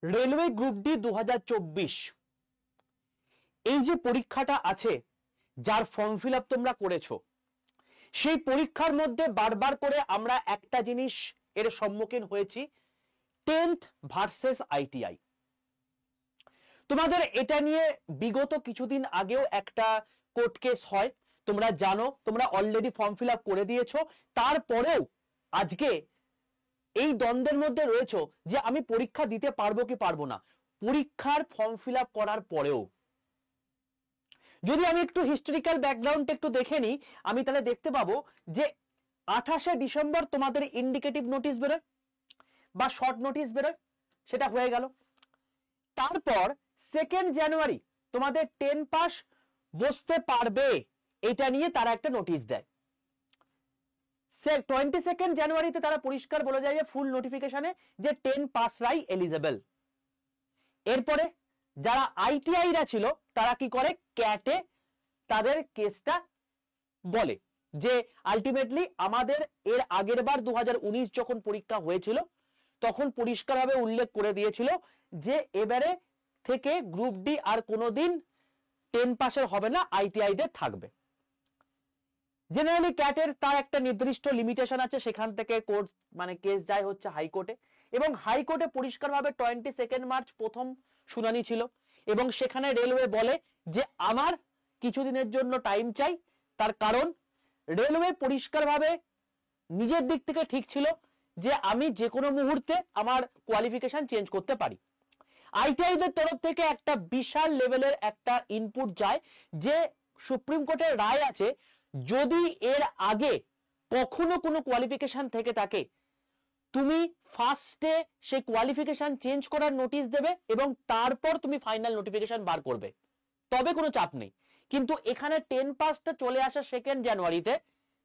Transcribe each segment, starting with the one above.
Railway group D 2024 এই যে পরীক্ষাটা আছে, যার ফর্ম ফিল আপ তোমরা করেছো, সেই পরীক্ষার মধ্যে বারবার করে আমরা একটা জিনিস এর সম্মুখীন হয়েছি, 10th ভার্সেস আইটিআই। তোমাদের এটা নিয়ে বিগত কিছুদিন আগেও একটা কোর্ট কেস হয়, তোমরা জানো, তোমরা অলরেডি ফর্ম ফিল আপ করে দিয়েছো। তারপরেও আজকে এই দ্বন্দ্বের মধ্যে রয়েছে যে আমি পরীক্ষা দিতে পারবো কি পারবো না। পরীক্ষার ফর্ম ফিল আপ করার পরেও যদি আমি একটু হিস্টোরিক্যাল ব্যাকগ্রাউন্ড একটু দেখে নিই, আমি তাহলে দেখতে পাবো যে 28শে ডিসেম্বর তোমাদের ইন্ডিকেটিভ নোটিশ বেরোয় বা শর্ট নোটিশ বেরোয়, সেটা হয়ে গেল। তারপর 2nd জানুয়ারি তোমাদের 10 পাস বসতে পারবে এটা নিয়ে তারা একটা নোটিশ দেয়। 22nd জানুয়ারিতে তারা পরিষ্কার বলে যায় যে ফুল নোটিফিকেশনে যে 10 পাসরাই এলিজেবল। এরপরে যারা আইটিআইরা ছিল তারা কি করে, ক্যাটে তাদের কেসটা বলে যে আলটিমেটলি আমাদের এর আগের বার 2019 যখন পরীক্ষা হয়েছিল তখন পরিষ্কারভাবে উল্লেখ করে দিয়েছিল যে এবারে থেকে গ্রুপ ডি আর কোনোদিন 10 পাসের হবে না, আইটিআইদের থাকবে। জেনারেলি ক্যাটের তার একটা নির্দিষ্ট লিমিটেশন আছে, সেখান থেকে কোর্ট মানে কেস যায় হচ্ছে হাইকোর্টে, এবং হাইকোর্টে পরিষ্কারভাবে 22 মার্চ প্রথম শুনানি ছিল, এবং সেখানে রেলওয়ে বলে যে আমার কিছুদিনের জন্য টাইম চাই। তার কারণ রেলওয়ে পরিষ্কারভাবে নিজের দিক থেকে ঠিক ছিল যে আমি যে কোনো মুহূর্তে আমার কোয়ালিফিকেশন চেঞ্জ করতে পারি। আইটিআইদের তরফ থেকে একটা বিশাল লেভেলের একটা ইনপুট যায় যে সুপ্রিম কোর্টের রায় আছে, যদি এর আগে কখনো কোনো কোয়ালিফিকেশন থেকে থাকে তুমি ফার্স্টে সেই কোয়ালিফিকেশন চেঞ্জ করার নোটিশ দেবে এবং তারপর তুমি ফাইনাল নোটিফিকেশন বার করবে, তবে কোনো চাপ নেই। কিন্তু এখানে 10 পাসটা চলে আসা 2nd জানুয়ারিতে,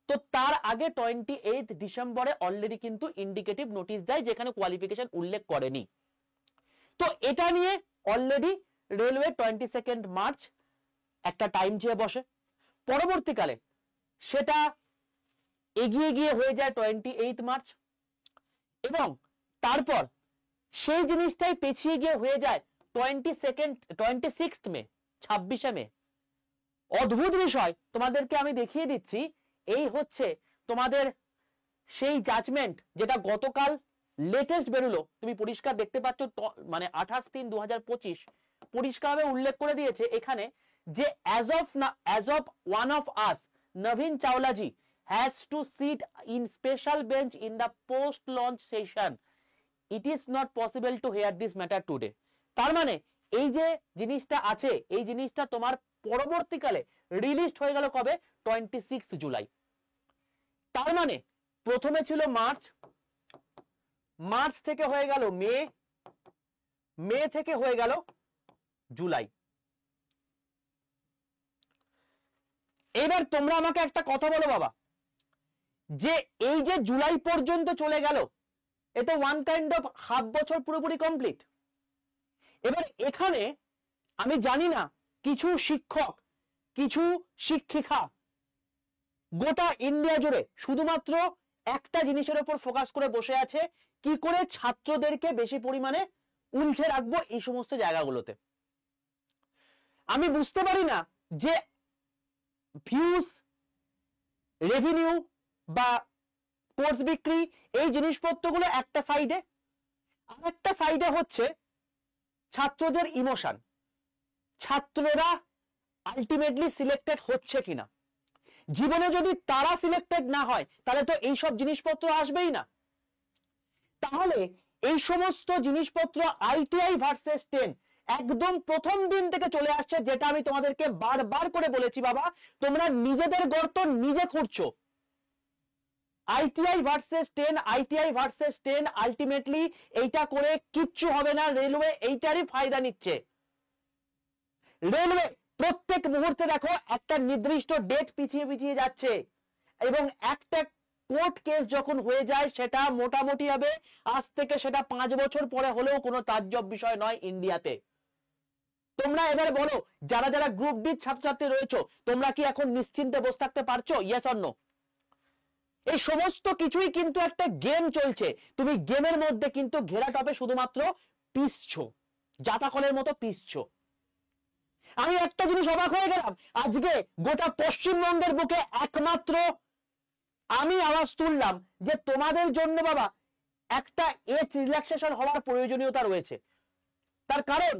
তো তার আগে 28 ডিসেম্বরে অলরেডি কিন্তু ইন্ডিকেটিভ নোটিশ দেয় যেখানে কোয়ালিফিকেশন উল্লেখ করেনি। তো এটা নিয়ে অলরেডি রেলওয়ে 22 মার্চ একটা টাইম চেয়ে বসে, পরবর্তীকালে সেটা এগিয়ে গিয়ে হয়ে যায় 28 মার্চ, এবং তারপর সেই জিনিসটাই পেছিয়ে গিয়ে হয়ে যায় 26 মে, 26শে মে। অদ্ভুত বিষয় তোমাদেরকে আমি দেখিয়ে দিচ্ছি, এই হচ্ছে তোমাদের সেই জাজমেন্ট যেটা গতকাল লেটেস্ট বেরোলো, তুমি পরিষ্কার দেখতে পাচ্ছ, মানে 28/3/2025 পরিষ্কারভাবে উল্লেখ করে দিয়েছে এখানে যে as of one of us নবীন Chawlaji has to sit in special bench in the post launch session. It is not possible to hear this matter today. তার মানে এই যে জিনিসটা আছে, এই জিনিসটা তোমার পরবর্তীকালে রিলিজ হয়ে গেল কবে, 26 জুলাই। তার মানে প্রথমে ছিল মার্চ, মার্চ থেকে হয়ে গেল মে, মে থেকে হয়ে গেল জুলাই। এবার তোমরা আমাকে একটা কথা বলো বাবা, যে এই যে জুলাই পর্যন্ত চলে গেল, এটা ওয়ান কাইন্ড অফ হাফ বছর পুরোপুরি কমপ্লিট। এবার এখানে আমি জানি না কিছু শিক্ষক, কিছু শিক্ষিকা গোটা ইন্ডিয়া জুড়ে শুধুমাত্র একটা জিনিসের উপর ফোকাস করে বসে আছে, কি করে ছাত্রদেরকে বেশি পরিমাণে উলঝে রাখবো এই সমস্ত জায়গাগুলোতে। আমি বুঝতে পারি না যে ভিউজ, রেভিনিউ বা কোর্স বিক্রি, এই জিনিসপত্রগুলো একটা সাইডে, আর একটা সাইডে হচ্ছে ছাত্রদের ইমোশন, ছাত্ররা আলটিমেটলি সিলেক্টেড হচ্ছে কিনা। জীবনে যদি তারা সিলেক্টেড না হয় তাহলে তো এই সব জিনিসপত্র আসবেই না। তাহলে এই সমস্ত জিনিসপত্র আইটিআই ভার্সেস 10 একদম প্রথম দিন থেকে চলে আসছে, যেটা আমি তোমাদেরকে বারবার করে বলেছি, বাবা তোমরা নিজেদের গর্ত নিজে খুঁড়ছো। ITI versus 10, ITI versus 10, ultimately এইটা করে কিচ্ছু হবে না। রেলওয়ে এইটারই ফায়দা নিচ্ছে। রেলওয়ে প্রত্যেক মুহূর্তে দেখো একটা নির্দিষ্ট ডেট পিছিয়ে পিছিয়ে যাচ্ছে, এবং একটা কোর্ট কেস যখন হয়ে যায় সেটা মোটামুটি হবে আজ থেকে সেটা 5 বছর পরে হলেও কোনো তাজ্জব বিষয় নয় ইন্ডিয়াতে। তোমরা এবার বলো, যারা যারা গ্রুপ ডি ছাত্রছাত্রী রয়েছে, তোমরা কি এখন নিশ্চিন্তে বসে থাকতে পারছো? Yes or no? এই সমস্ত কিছুই কিন্তু একটা গেম চলছে, তুমি গেমের মধ্যে কিন্তু ঘেরা টপে শুধুমাত্র পিসছো, জাতাকলের মতো পিসছো। আমি একটা জিনিস অবাক হয়ে গেলাম, আজকে গোটা পশ্চিমবঙ্গের বুকে একমাত্র আমি আওয়াজ তুললাম যে তোমাদের জন্য বাবা একটা এজ রিল্যাক্সেশন হওয়ার প্রয়োজনীয়তা রয়েছে। তার কারণ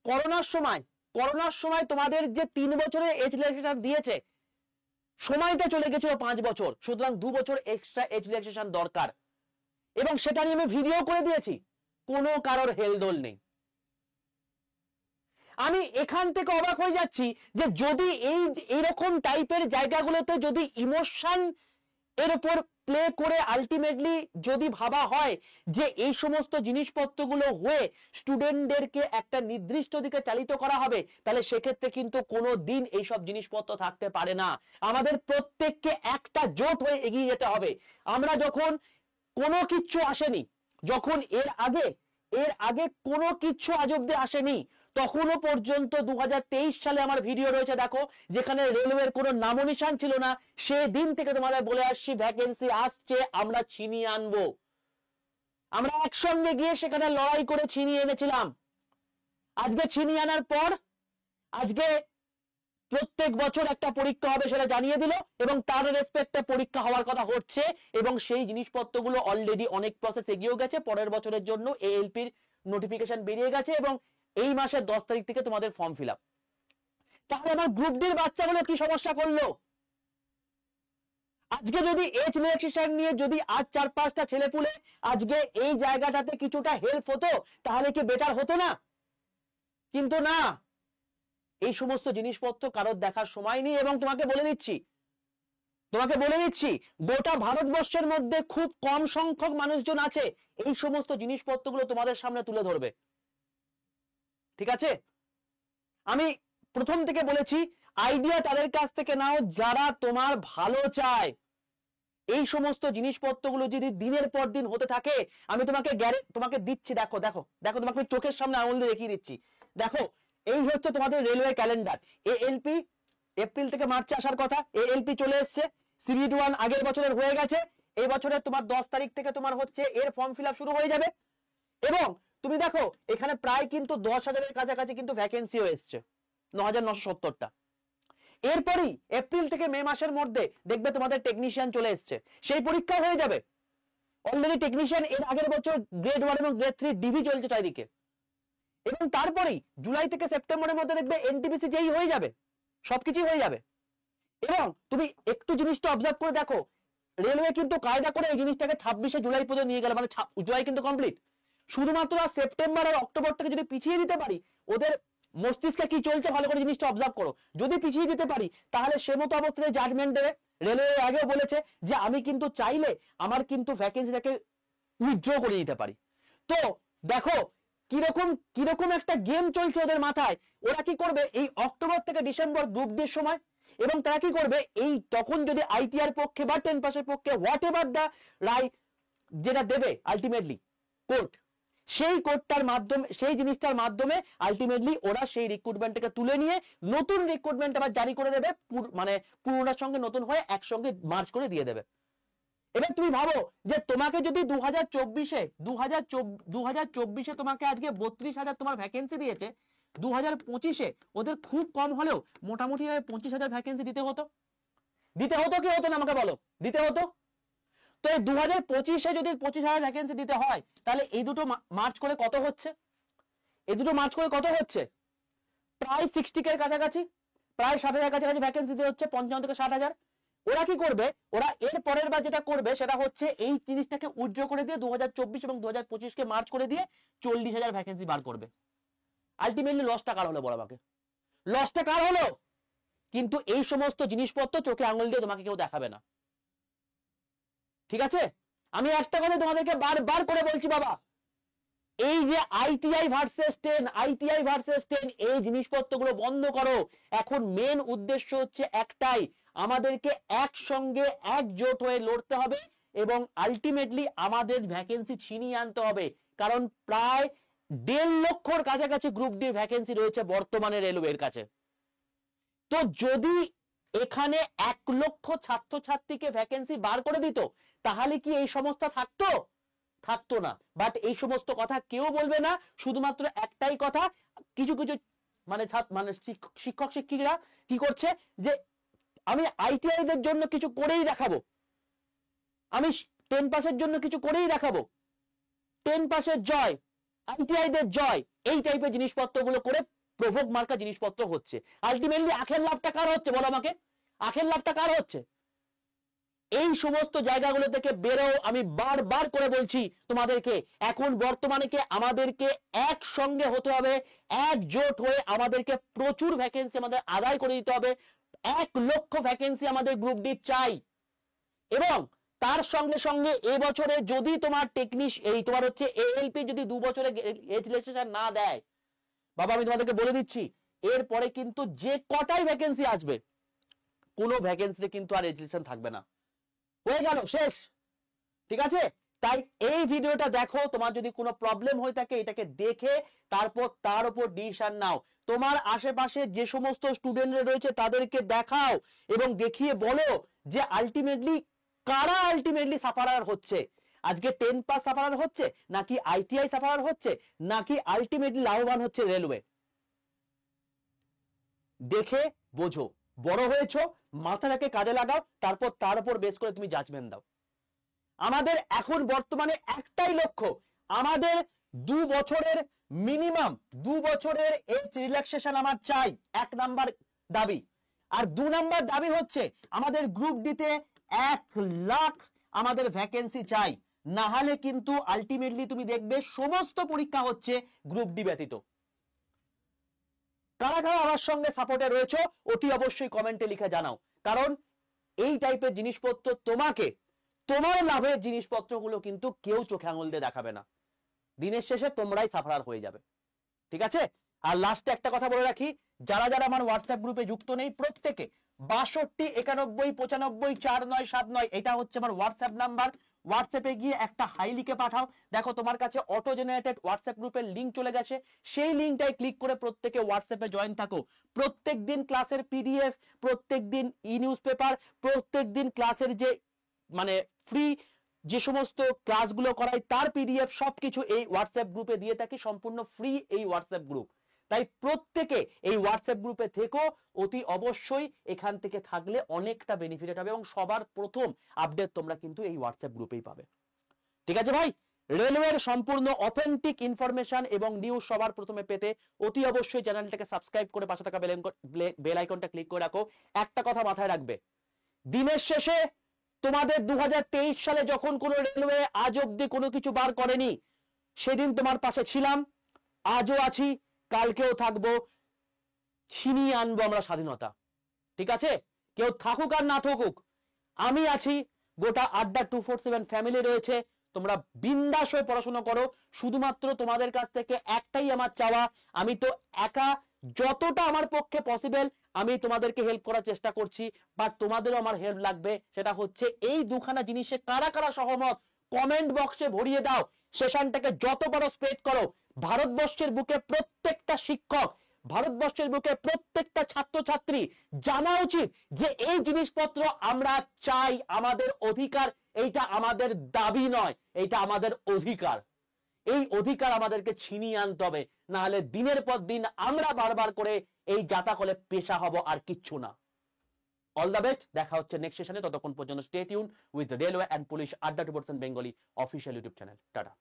করোনার সময় তোমাদের যে 3 বছরের এজ রিল্যাক্সেশন দিয়েছে, সময়টা চলে গেছিল 5 বছর, সুতরাং 2 বছর এক্সট্রা এজ রিল্যাক্সেশন দরকার, এবং সেটা নিয়ে আমি ভিডিও করে দিয়েছি, কোনো কারোর হেলদোল নেই। আমি এখান থেকে অবাক হয়ে যাচ্ছি যে যদি এইরকম টাইপের জায়গাগুলোতে যদি ইমোশন এর উপর প্লে করে আলটিমেটলি যদি ভাবা হয় যে এই সমস্ত জিনিসপত্রগুলো হয়ে স্টুডেন্টদেরকে একটা নির্দিষ্ট দিকে চালিত করা হবে, তাহলে সেক্ষেত্রে কিন্তু কোনো দিন এইসব জিনিসপত্র থাকতে পারে না। আমাদের প্রত্যেককে একটা জোট হয়ে এগিয়ে যেতে হবে। আমরা যখন কোনো কিচ্ছু আসেনি, যখন এর আগে কোনো কিচ্ছু আজ অব্দি আসেনি, তখনও পর্যন্ত 2023 সালে আমার ভিডিও রয়েছে দেখো, যেখানে রেলওয়ের কোনো নামনিশান ছিল না, সেদিন থেকে তোমাদের বলে আসছি ভ্যাকেন্সি আসছে, আমরা ছিনিয়ে আনবো। আমরা একসঙ্গে গিয়ে সেখানে লড়াই করে ছিনিয়ে এনেছিলাম। আজকে ছিনিয়ে আনার পর আজকে প্রত্যেক বছর একটা পরীক্ষা হবে সেটা জানিয়ে দিল, এবং তার রেসপেক্টে পরীক্ষা হওয়ার কথা হচ্ছে, এবং সেই জিনিসপত্রগুলো অলরেডি অনেক প্রসেস এগিয়েও গেছে। পরের বছরের জন্য এএলপির নোটিফিকেশন বেরিয়ে গেছে, এবং এই মাসের 10 তারিখ থেকে তোমাদের ফর্ম ফিল আপ। তাহলে আমার গ্রুপ ডির বাচ্চাগুলো কি সমস্যা করলো? আজকে যদি এজ রিল্যাক্সেশন নিয়ে যদি আজ 4-5টা ছেলেপুলে আজকে এই জায়গাটাতে কিছুটা হেল্প হতো, তাহলে কি বেটার হতো না? কিন্তু না, এই সমস্ত জিনিসপত্র কারোর দেখার সময় নেই। এবং তোমাকে বলে দিচ্ছি গোটা ভারতবর্ষের মধ্যে খুব কম সংখ্যক মানুষজন আছে এই সমস্ত জিনিসপত্রগুলো তোমাদের সামনে তুলে ধরবে। ঠিক আছে, আমি প্রথম থেকে বলেছি আইডিয়া তাদের কাছ থেকে নাও যারা তোমার ভালো চায়। এই সমস্ত জিনিসপত্রগুলো যদি দিনের পর দিন হতে থাকে, আমি তোমাকে দিচ্ছি, দেখো দেখো দেখো, তোমাকে চোখের সামনে আঙুল দিয়ে দেখিয়ে দিচ্ছি। দেখো, এই হচ্ছে তোমাদের রেলওয়ে ক্যালেন্ডার। এএলপি এপ্রিল থেকে মার্চে আসার কথা, এএলপি চলে এসছে। সিবিটি 1 আগের বছরের হয়ে গেছে, এই বছরের তোমার 10 তারিখ থেকে তোমার হচ্ছে এর ফর্ম ফিল আপ শুরু হয়ে যাবে। এবং তুমি দেখো এখানে প্রায় কিন্তু 10,000-এর কাছাকাছি কিন্তু ভ্যাকেন্সিও এসছে, 9,970টা। এরপরই এপ্রিল থেকে মে মাসের মধ্যে দেখবে তোমাদের টেকনিশিয়ান চলে এসছে, সেই পরীক্ষা হয়ে যাবে। অলরেডি টেকনিশিয়ান এর আগের বছর গ্রেড 1 এবং গ্রেড 3 ডিভি চলছে চারিদিকে। এবং তারপরেই জুলাই থেকে সেপ্টেম্বরের মধ্যে দেখবে এনটিপিসি যেই হয়ে যাবে, সবকিছুই হয়ে যাবে। এবং তুমি একটু জিনিসটা অবজার্ভ করে দেখো, রেলওয়ে কিন্তু কায়দা করে এই জিনিসটাকে 26শে জুলাই পর্যন্ত নিয়ে গেল, মানে জুলাই কিন্তু কমপ্লিট। শুধুমাত্র সেপ্টেম্বর আর অক্টোবর থেকে যদি পিছিয়ে দিতে পারি, ওদের মস্তিষ্কে কি চলছে ভালো করে জিনিসটা অবজার্ভ করো, যদি পিছিয়ে দিতে পারি তাহলে সে মতো অবস্থাতে জাজমেন্ট দেবে। রেলওয়ে আগেও বলেছে যে আমি কিন্তু চাইলে আমার কিন্তু ভ্যাকেন্সিটাকে উইথড্র করে দিতে পারি। তো দেখো কিরকম একটা গেম চলছে ওদের মাথায়। ওরা কি করবে এই অক্টোবর থেকে ডিসেম্বর গ্রুপ ডি সময়, এবং তারা কি করবে এই তখন যদি আইটিআর পক্ষে বা 10 পাসের পক্ষে হোয়াট এভার দা রায় যেটা দেবে আলটিমেটলি কোর্ট, সেই কোর্টটার মাধ্যমে সেই জিনিসটার মাধ্যমে আলটিমেটলি ওরা সেই রিক্রুটমেন্টটাকে তুলে নিয়ে নতুন রিক্রুটমেন্ট আবার জারি করে দেবে, মানে পুরোটার সঙ্গে নতুন হয়ে একসঙ্গে মার্চ করে দিয়ে দেবে। এবার তুমি ভাবো যে তোমাকে যদি 2024-এ তোমাকে আজকে 32,000 তোমার ভ্যাকেন্সি দিয়েছে, 2025-এ ওদের খুব কম হলেও মোটামুটি 25,000 ভ্যাকেন্সি দিতে হতো কি হতো না আমাকে বলো? দিতে হতো। তো এই 2025-এ যদি 25,000 ভ্যাকেন্সি দিতে হয়, তাহলে এই দুটো মার্চ করে কত হচ্ছে? প্রায় 60K কাছাকাছি, প্রায় 60,000 কাছাকাছি ভ্যাকেন্সি দিতে হচ্ছে, 55 থেকে 60,000। ওরা কি করবে, ওরা এর পরের বার যেটা করবে সেটা হচ্ছে এই জিনিসটাকে উইথড্র করে দিয়ে 2024 এবং 2025-কে মার্চ করে দিয়ে 40,000 ভ্যাকেন্সি বার করবে। আলটিমেটলি লসটা কার হলো বলো আমাকে? লসটা কার হলো? কিন্তু এই সমস্ত জিনিসপত্র চোখে আঙুল দিয়ে তোমাকে কেউ দেখাবে না। ঠিক আছে, আমি একটা কথা তোমাদেরকে বারবার করে বলছি বাবা, এই যে আইটিআই ভার্সেস 10 এই জিনিসপত্রগুলো বন্ধ করো। এখন মেন উদ্দেশ্য হচ্ছে একটাই, আমাদেরকে একসঙ্গে একজোট হয়ে লড়তে হবে এবং আলটিমেটলি আমাদের ভ্যাকেন্সি ছিনিয়ে আনতে হবে। কারণ প্রায় 1.5 লক্ষর কাছাকাছি গ্রুপ ডি ভ্যাকেন্সি রয়েছে বর্তমানে রেলওয়ের কাছে। তো যদি এখানে 1 লক্ষ ছাত্রছাত্রীকে ভ্যাকেন্সি বার করে দিত, তাহলে কি এই সমস্যা থাকতো? থাকতো না। বাট এই সমস্ত কথা কেউ বলবে না, শুধুমাত্র একটাই কথা, কিছু কিছু মানে শিক্ষক শিক্ষিকারা কি করছে যে আমি আইটিআই দের জন্য কিছু করেই দেখাবো, আমি 10 পাসের জন্য কিছু করেই দেখাবো, 10 পাসের জয়, আইটিআই দের জয়, এই টাইপের জিনিসপত্রগুলো করে প্রভোগ মার্কা জিনিসপত্র হচ্ছে। আলটিমেটলি আখের লাভটা কার হচ্ছে বলো আমাকে? আখের লাভটা কার হচ্ছে? এই সমস্ত জায়গাগুলো থেকে বেরো। আমি বারবার করে বলছি তোমাদেরকে, এখন বর্তমানে আমাদেরকে একসঙ্গে হতে হবে, একজোট হয়ে আমাদেরকে প্রচুর ভ্যাকেন্সি আমাদের আদায় করে দিতে হবে। 1 লক্ষ ভ্যাকেন্সি আমাদের গ্রুপ ডি চাই। এবং তার সঙ্গে সঙ্গে এবছরে যদি তোমার তোমার হচ্ছে এএলপি যদি 2 বছরে এজ রেজিস্ট্রেশন না দেয়, বাবা আমি তোমাদেরকে বলে দিচ্ছি, এরপরে কিন্তু যে কটাই ভ্যাকেন্সি আসবে, কোনো ভ্যাকেন্সিতে কিন্তু আর রেজিস্ট্রেশন থাকবে না, হয়ে গেল, শেষ। ঠিক আছে? তাই এই ভিডিওটা দেখো, তোমার যদি কোনো প্রবলেম হয়ে থাকে এটাকে দেখে তারপর তার উপর ডিসিশন নাও। তোমার আশেপাশে যে সমস্ত স্টুডেন্টরা রয়েছে তাদেরকে দেখাও এবং দেখিয়ে বলো যে আলটিমেটলি কারা আলটিমেটলি সাফারার হচ্ছে। আজকে 10 পাস সাফারার হচ্ছে, নাকি আইটিআই সাফারার হচ্ছে, নাকি আলটিমেটলি লাভবান হচ্ছে রেলওয়ে। দেখে বোঝো। বড় হয়েছো, মাথাটাকে কাজে লাগাও, তারপর তার উপর বেস করে তুমি জাজমেন্ট দাও। আমাদের এখন বর্তমানে একটাই লক্ষ্য, আমাদের 2 বছরের মিনিমাম 2 বছরের এজ রিল্যাক্সেশন আমার চাই, 1 নাম্বার দাবি। আর 2 নাম্বার দাবি হচ্ছে আমাদের গ্রুপ ডিতে 1 লাখ আমাদের ভ্যাকেন্সি চাই, না হলে কিন্তু আলটিমেটলি তুমি দেখবে সমস্ত পরীক্ষা হচ্ছে গ্রুপ ডি ব্যতীত। কারা কারা আমার সঙ্গে সাপোর্টে রয়েছে অতি অবশ্যই কমেন্টে লিখে জানাও, কারণ এই টাইপের জিনিসপত্র তোমাকে, তোমার লাভের জিনিসপত্রগুলো কিন্তু কেউ চোখে আঙুল দিয়ে দেখাবে না, দিনের শেষে তোমরাই সাফারার হয়ে যাবে। ঠিক আছে? আর লাস্টে একটা কথা বলে রাখি, যারা যারা আমার হোয়াটসঅ্যাপ গ্রুপে যুক্ত নেই প্রত্যেকে 62 91 95 4979 এটা হচ্ছে আমার হোয়াটসঅ্যাপ নাম্বার। হোয়াটসঅ্যাপে গিয়ে একটা হাই লিখে পাঠাও। দেখো তোমার কাছে অটো জেনারেটেড হোয়াটসঅ্যাপ গ্রুপের লিংক চলে গেছে, সেই লিংকটাই ক্লিক করে প্রত্যেকে হোয়াটসঅ্যাপে জয়েন থাকো। প্রত্যেকদিন ক্লাসের পিডিএফ, প্রত্যেকদিন ই নিউজ পেপার, প্রত্যেকদিন ক্লাসের যে মানে ফ্রি যে সমস্ত ক্লাসগুলো করাই তার পিডিএফ সবকিছু এই হোয়াটসঅ্যাপ গ্রুপে দিয়ে থাকি, সম্পূর্ণ ফ্রি এই হোয়াটসঅ্যাপ গ্রুপ। তাই প্রত্যেকে এই হোয়াটসঅ্যাপ গ্রুপে থেকো, অতি অবশ্যই এখান থেকে থাকলে অনেকটা বেনিফিট হবে এবং সবার প্রথম আপডেট তোমরা কিন্তু এই হোয়াটসঅ্যাপ গ্রুপেই পাবে। ঠিক আছে ভাই? রেলওয়ের সম্পূর্ণ অথেন্টিক ইনফরমেশন এবং নিউজ সবার প্রথমে পেতে অতি অবশ্যই চ্যানেলটাকে সাবস্ক্রাইব করে পাশে থাকা বেল আইকনটা ক্লিক করে রাখো। একটা কথা মাথায় রাখবে, দিনের শেষে তোমাদের 2023 সালে যখন কোনো রেলওয়ে আজ অব্দি কোনো কিছু বার করেনি, সেদিন তোমার পাশে ছিলাম, আজও আছি, কালকেও থাকবো, ছিনিয়ে আনবো আমরা স্বাধীনতা। ঠিক আছে? কেউ থাকুক আর না থাকুক, আমি আছি, গোটা আড্ডা 247 ফ্যামিলি রয়েছে, তোমরা বিন্দাস হয়ে পড়াশোনা করো। শুধুমাত্র তোমাদের কাছ থেকে একটাই আমার চাওয়া, আমি তো একা যতটা আমার পক্ষে পসিবল আমি তোমাদেরকে হেল্প করার চেষ্টা করছি, বাট তোমাদেরও আমার হেল্প লাগবে। সেটা হচ্ছে এই দুখানা জিনিসে কারা কারা সহমত কমেন্ট বক্সে ভরিয়ে দাও, সেশনটাকে যত পারো স্প্রেড করো। ভারতবর্ষের বুকে প্রত্যেকটা শিক্ষক, ভারতবর্ষের বুকে প্রত্যেকটা ছাত্রছাত্রী জানা উচিত যে এই জিনিসপত্র আমরা চাই, আমাদের অধিকার, এইটা আমাদের দাবি নয়, এইটা আমাদের অধিকার। এই অধিকার আমাদেরকে ছিনিয়ে আনতে হবে, না হলে দিনের পর দিন আমরা বারবার করে এই জাতাকলে পেশা হব আর কিচ্ছু না। অল দ্য বেস্ট, দেখা হচ্ছে নেক্সট সেশনে। ততক্ষণ পর্যন্ত stay tune with railway and police আড্ডা 2% Bengali official YouTube channel. Tata.